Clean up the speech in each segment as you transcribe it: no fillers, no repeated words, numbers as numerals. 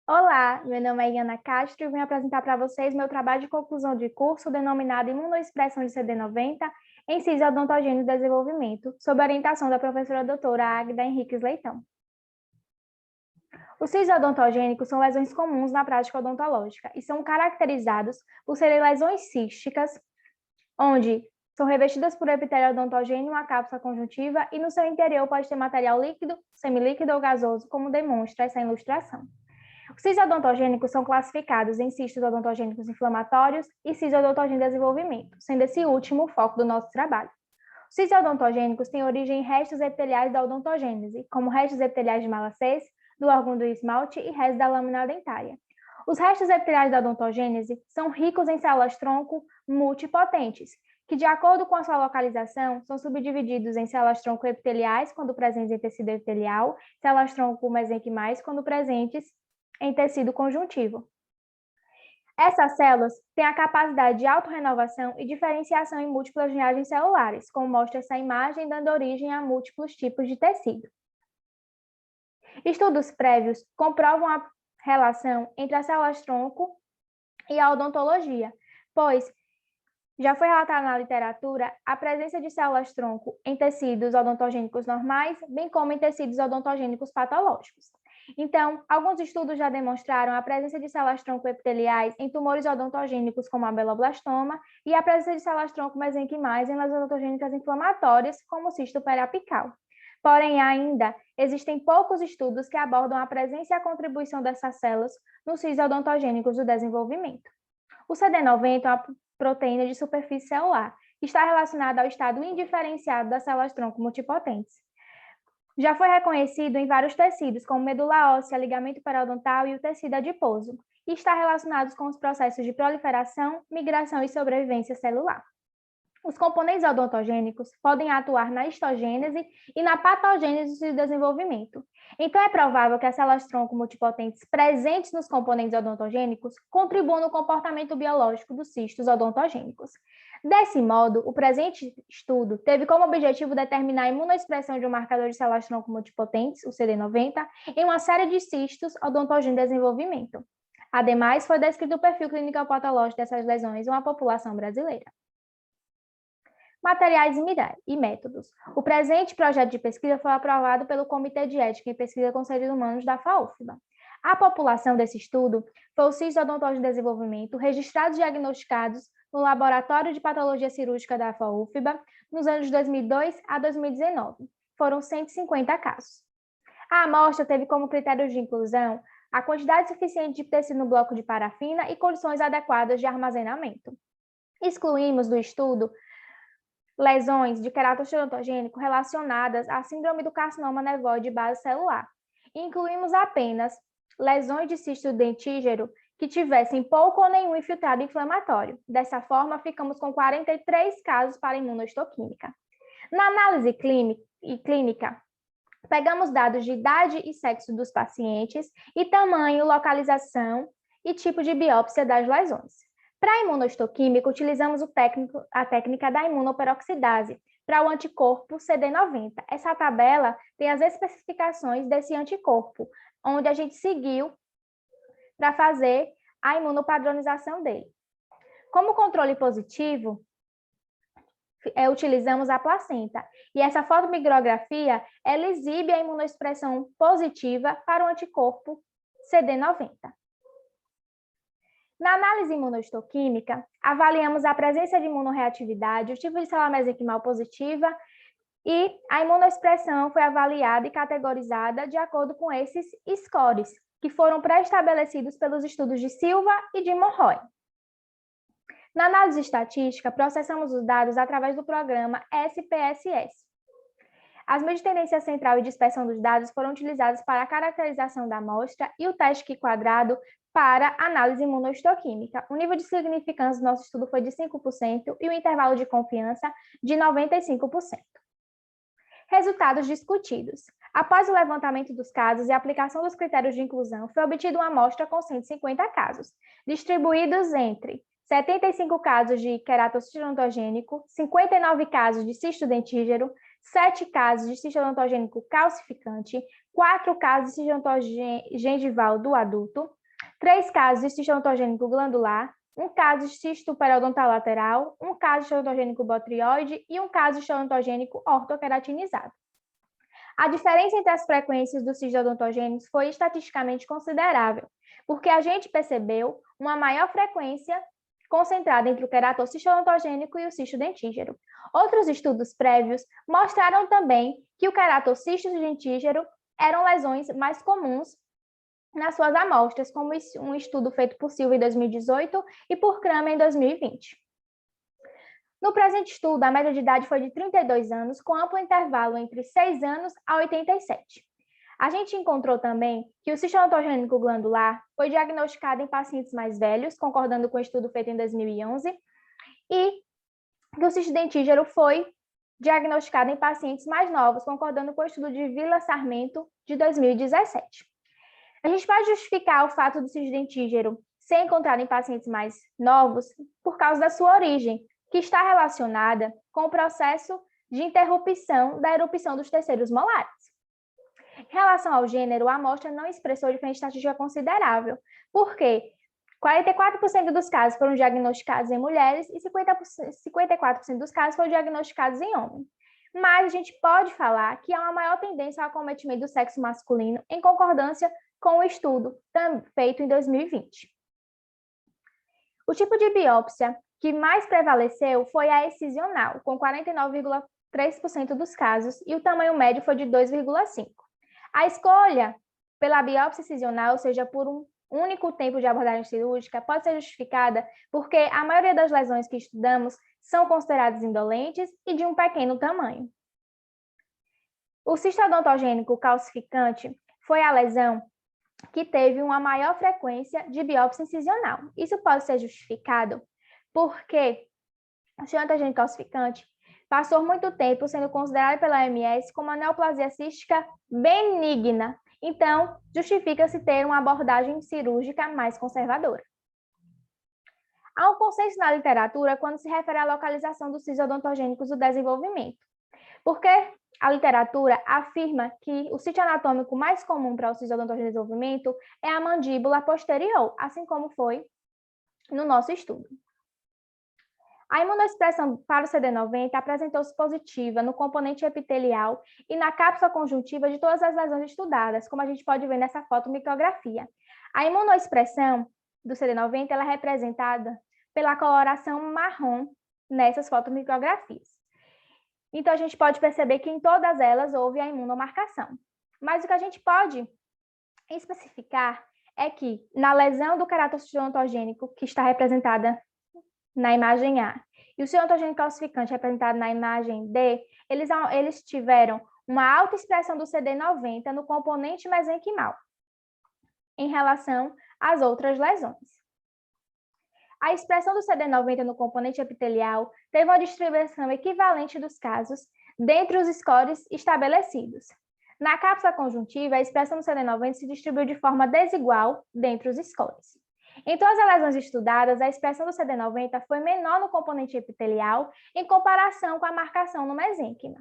Olá, meu nome é Iana Castro e vim apresentar para vocês meu trabalho de conclusão de curso denominado Imunoexpressão de CD90 em Ciência Odontogênese e Desenvolvimento, sob a orientação da professora doutora Águida Henriques Leitão. Os cis odontogênicos são lesões comuns na prática odontológica e são caracterizados por serem lesões císticas, onde são revestidas por epitélio odontogêneo, uma cápsula conjuntiva, e no seu interior pode ter material líquido, semilíquido ou gasoso, como demonstra essa ilustração. Os cis odontogênicos são classificados em cistos odontogênicos inflamatórios e cis odontogênicos de desenvolvimento, sendo esse último o foco do nosso trabalho. Os cis odontogênicos têm origem em restos epiteliais da odontogênese, como restos epiteliais de malacês, do órgão do esmalte e restos da lâmina dentária. Os restos epiteliais da odontogênese são ricos em células-tronco multipotentes, que, de acordo com a sua localização, são subdivididos em células-tronco epiteliais, quando presentes em tecido epitelial, células-tronco mesenquimais, quando presentes em tecido conjuntivo. Essas células têm a capacidade de autorrenovação e diferenciação em múltiplas linhagens celulares, como mostra essa imagem, dando origem a múltiplos tipos de tecido. Estudos prévios comprovam a relação entre as células-tronco e a odontologia, pois já foi relatada na literatura a presença de células-tronco em tecidos odontogênicos normais, bem como em tecidos odontogênicos patológicos. Então, alguns estudos já demonstraram a presença de células-tronco epiteliais em tumores odontogênicos, como a beloblastoma, e a presença de células-tronco mesenquimais em lesões odontogênicas inflamatórias, como o cisto periapical. Porém, ainda existem poucos estudos que abordam a presença e a contribuição dessas células nos cis odontogênicos do desenvolvimento. O CD90 é uma proteína de superfície celular, que está relacionada ao estado indiferenciado das células-tronco multipotentes. Já foi reconhecido em vários tecidos, como medula óssea, ligamento periodontal e o tecido adiposo, e está relacionado com os processos de proliferação, migração e sobrevivência celular. Os componentes odontogênicos podem atuar na histogênese e na patogênese do desenvolvimento. Então, é provável que as células-tronco multipotentes presentes nos componentes odontogênicos contribuam no comportamento biológico dos cistos odontogênicos. Desse modo, o presente estudo teve como objetivo determinar a imunoexpressão de um marcador de células-tronco multipotentes, o CD90, em uma série de cistos odontogênicos de desenvolvimento. Ademais, foi descrito o perfil clínico patológico dessas lesões em uma população brasileira. Materiais e métodos. O presente projeto de pesquisa foi aprovado pelo Comitê de Ética em Pesquisa com Seres Humanos da FAUFBA. A população desse estudo foi os cistos odontológicos de desenvolvimento registrados e diagnosticados no Laboratório de Patologia Cirúrgica da FAUFBA nos anos de 2002 a 2019. Foram 150 casos. A amostra teve como critério de inclusão a quantidade suficiente de tecido no bloco de parafina e condições adequadas de armazenamento. Excluímos do estudo lesões de queratocito odontogênico relacionadas à síndrome do carcinoma nevoide de base celular. Incluímos apenas lesões de cisto dentígero que tivessem pouco ou nenhum infiltrado inflamatório. Dessa forma, ficamos com 43 casos para imunohistoquímica. Na análise clínica, pegamos dados de idade e sexo dos pacientes e tamanho, localização e tipo de biópsia das lesões. Para a imunohistoquímica, utilizamos a técnica da imunoperoxidase para o anticorpo CD90. Essa tabela tem as especificações desse anticorpo, onde a gente seguiu para fazer a imunopadronização dele. Como controle positivo, utilizamos a placenta. E essa fotomigrografia, ela exibe a imunoexpressão positiva para o anticorpo CD90. Na análise imunohistoquímica, avaliamos a presença de imunorreatividade, o tipo de célula mesenquimal positiva e a imunoexpressão foi avaliada e categorizada de acordo com esses scores, que foram pré-estabelecidos pelos estudos de Silva e de Monroy. Na análise estatística, processamos os dados através do programa SPSS. As medidas de tendência central e dispersão dos dados foram utilizadas para a caracterização da amostra e o teste Q-quadrado para análise imunohistoquímica. O nível de significância do nosso estudo foi de 5% e o intervalo de confiança de 95%. Resultados discutidos. Após o levantamento dos casos e a aplicação dos critérios de inclusão, foi obtida uma amostra com 150 casos, distribuídos entre 75 casos de queratocito odontogênico, 59 casos de cisto dentígero, 7 casos de cisto odontogênico calcificante, 4 casos de cisto gengival do adulto, 3 casos de cisto odontogênico glandular, 1 caso de cisto periodontal lateral, 1 caso de cisto odontogênico botrioide e 1 caso de cisto odontogênico ortokeratinizado. A diferença entre as frequências dos cistos odontogênicos foi estatisticamente considerável, porque a gente percebeu uma maior frequência concentrada entre o queratocisto odontogênico e o cisto dentígero. Outros estudos prévios mostraram também que o queratocisto dentígero eram lesões mais comuns nas suas amostras, como um estudo feito por Silva em 2018 e por Kramer em 2020. No presente estudo, a média de idade foi de 32 anos, com amplo intervalo entre 6 anos a 87. A gente encontrou também que o cisto odontogênico glandular foi diagnosticado em pacientes mais velhos, concordando com o estudo feito em 2011, e que o cisto dentígero foi diagnosticado em pacientes mais novos, concordando com o estudo de Vila Sarmento, de 2017. A gente pode justificar o fato do cisto dentígero ser encontrado em pacientes mais novos por causa da sua origem, que está relacionada com o processo de interrupção da erupção dos terceiros molares. Em relação ao gênero, a amostra não expressou diferença estatística considerável, porque 44% dos casos foram diagnosticados em mulheres e 54% dos casos foram diagnosticados em homens. Mas a gente pode falar que há uma maior tendência ao acometimento do sexo masculino, em concordância com o estudo feito em 2020. O tipo de biópsia que mais prevaleceu foi a excisional, com 49,3% dos casos, e o tamanho médio foi de 2,5. A escolha pela biópsia excisional, ou seja, por um único tempo de abordagem cirúrgica, pode ser justificada porque a maioria das lesões que estudamos são consideradas indolentes e de um pequeno tamanho. O cisto odontogênico calcificante foi a lesão que teve uma maior frequência de biópsia incisional. Isso pode ser justificado porque o cisto odontogênico calcificante passou muito tempo sendo considerado pela OMS como uma neoplasia cística benigna. Então, justifica-se ter uma abordagem cirúrgica mais conservadora. Há um consenso na literatura quando se refere à localização dos cistos odontogênicos do desenvolvimento, porque a literatura afirma que o sítio anatômico mais comum para o cisto odontogênico de desenvolvimento é a mandíbula posterior, assim como foi no nosso estudo. A imunoexpressão para o CD90 apresentou-se positiva no componente epitelial e na cápsula conjuntiva de todas as lesões estudadas, como a gente pode ver nessa fotomicrografia. A imunoexpressão do CD90 ela é representada pela coloração marrom nessas fotomicrografias. Então, a gente pode perceber que em todas elas houve a imunomarcação. Mas o que a gente pode especificar é que na lesão do queratocisto odontogênico, que está representada na imagem A, e o cisto odontogênico calcificante representado na imagem D, eles tiveram uma alta expressão do CD90 no componente mesenquimal, em relação às outras lesões. A expressão do CD90 no componente epitelial teve uma distribuição equivalente dos casos dentre os scores estabelecidos. Na cápsula conjuntiva, a expressão do CD90 se distribuiu de forma desigual dentre os scores. Em todas as lesões estudadas, a expressão do CD90 foi menor no componente epitelial em comparação com a marcação no mesênquima.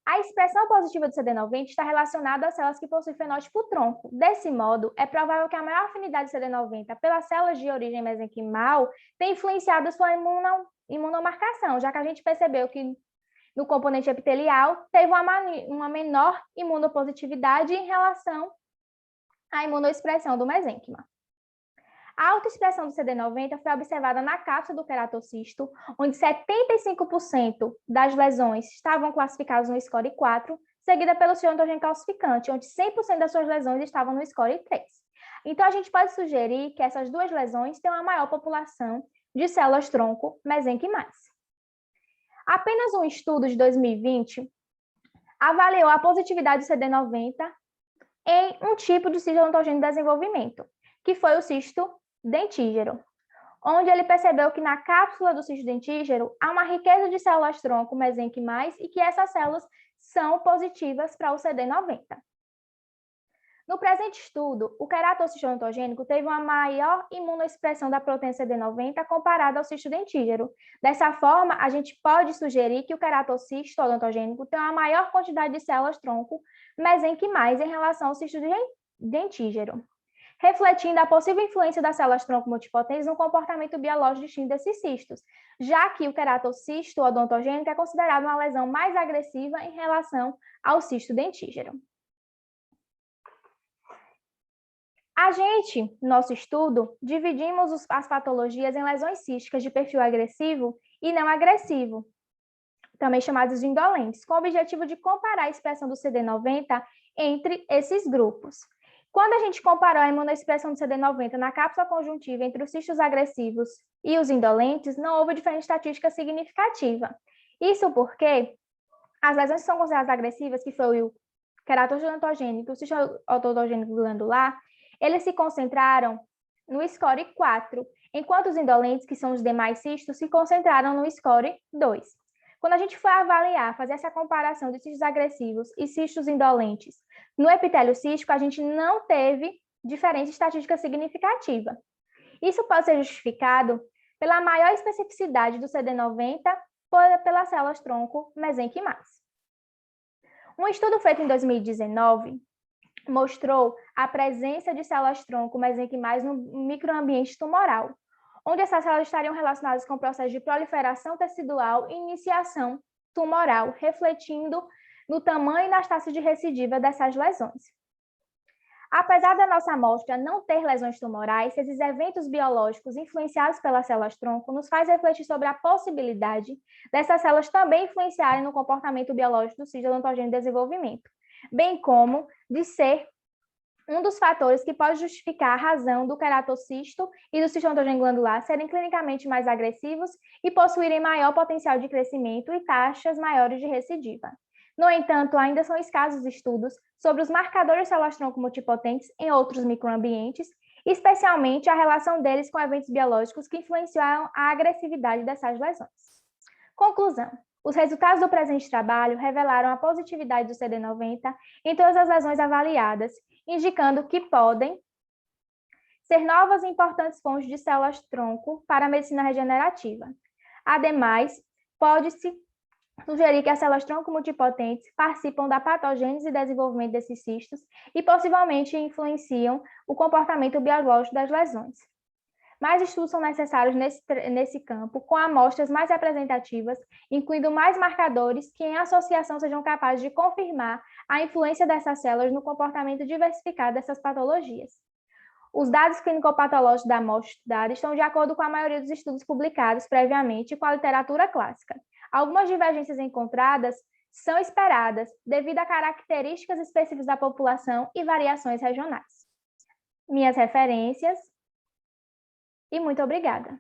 A expressão positiva do CD90 está relacionada às células que possuem fenótipo tronco. Desse modo, é provável que a maior afinidade do CD90 pelas células de origem mesenquimal tenha influenciado sua imunomarcação, já que a gente percebeu que no componente epitelial teve uma menor imunopositividade em relação à imunoexpressão do mesênquima. A alta expressão do CD90 foi observada na cápsula do queratocisto, onde 75% das lesões estavam classificadas no score 4, seguida pelo cisto odontogênico calcificante, onde 100% das suas lesões estavam no score 3. Então, a gente pode sugerir que essas duas lesões têm uma maior população de células-tronco mesenquimais. Apenas um estudo de 2020 avaliou a positividade do CD90 em um tipo de cisto odontogênico de desenvolvimento, que foi o cisto dentígero, onde ele percebeu que na cápsula do cisto dentígero há uma riqueza de células-tronco mesenquimais e que essas células são positivas para o CD90. No presente estudo, o queratocisto odontogênico teve uma maior imunoexpressão da proteína CD90 comparada ao cisto dentígero. Dessa forma, a gente pode sugerir que o queratocisto odontogênico tem uma maior quantidade de células-tronco mesenquimais em relação ao cisto dentígero, refletindo a possível influência das células-tronco multipotentes no comportamento biológico distinto desses cistos, já que o queratocisto odontogênico é considerado uma lesão mais agressiva em relação ao cisto dentígero. A gente, no nosso estudo, dividimos as patologias em lesões císticas de perfil agressivo e não agressivo, também chamadas de indolentes, com o objetivo de comparar a expressão do CD90 entre esses grupos. Quando a gente comparou a imunoexpressão do CD90 na cápsula conjuntiva entre os cistos agressivos e os indolentes, não houve diferença estatística significativa. Isso porque as lesões que são consideradas agressivas, que foi o queratocisto odontogênico e o cisto odontogênico glandular, eles se concentraram no score 4, enquanto os indolentes, que são os demais cistos, se concentraram no score 2. Quando a gente foi avaliar, fazer essa comparação de cistos agressivos e cistos indolentes no epitélio cístico, a gente não teve diferença estatística significativa. Isso pode ser justificado pela maior especificidade do CD90 pelas células-tronco mesenquimais. Um estudo feito em 2019 mostrou a presença de células-tronco mesenquimais no microambiente tumoral, onde essas células estariam relacionadas com o processo de proliferação tecidual e iniciação tumoral, refletindo no tamanho e nas taxas de recidiva dessas lesões. Apesar da nossa amostra não ter lesões tumorais, esses eventos biológicos influenciados pelas células-tronco nos faz refletir sobre a possibilidade dessas células também influenciarem no comportamento biológico do cisto odontogênico de desenvolvimento, bem como de ser um dos fatores que pode justificar a razão do queratocisto e do cisto odontogênico glandular serem clinicamente mais agressivos e possuírem maior potencial de crescimento e taxas maiores de recidiva. No entanto, ainda são escassos estudos sobre os marcadores de células-tronco multipotentes em outros microambientes, especialmente a relação deles com eventos biológicos que influenciam a agressividade dessas lesões. Conclusão. Os resultados do presente trabalho revelaram a positividade do CD90 em todas as lesões avaliadas, indicando que podem ser novas e importantes fontes de células-tronco para a medicina regenerativa. Ademais, pode-se sugerir que as células-tronco multipotentes participam da patogênese e desenvolvimento desses cistos e possivelmente influenciam o comportamento biológico das lesões. Mais estudos são necessários nesse campo, com amostras mais representativas, incluindo mais marcadores que, em associação, sejam capazes de confirmar a influência dessas células no comportamento diversificado dessas patologias. Os dados clínico-patológicos da amostra estudada estão de acordo com a maioria dos estudos publicados previamente com a literatura clássica. Algumas divergências encontradas são esperadas devido a características específicas da população e variações regionais. Minhas referências. E muito obrigada.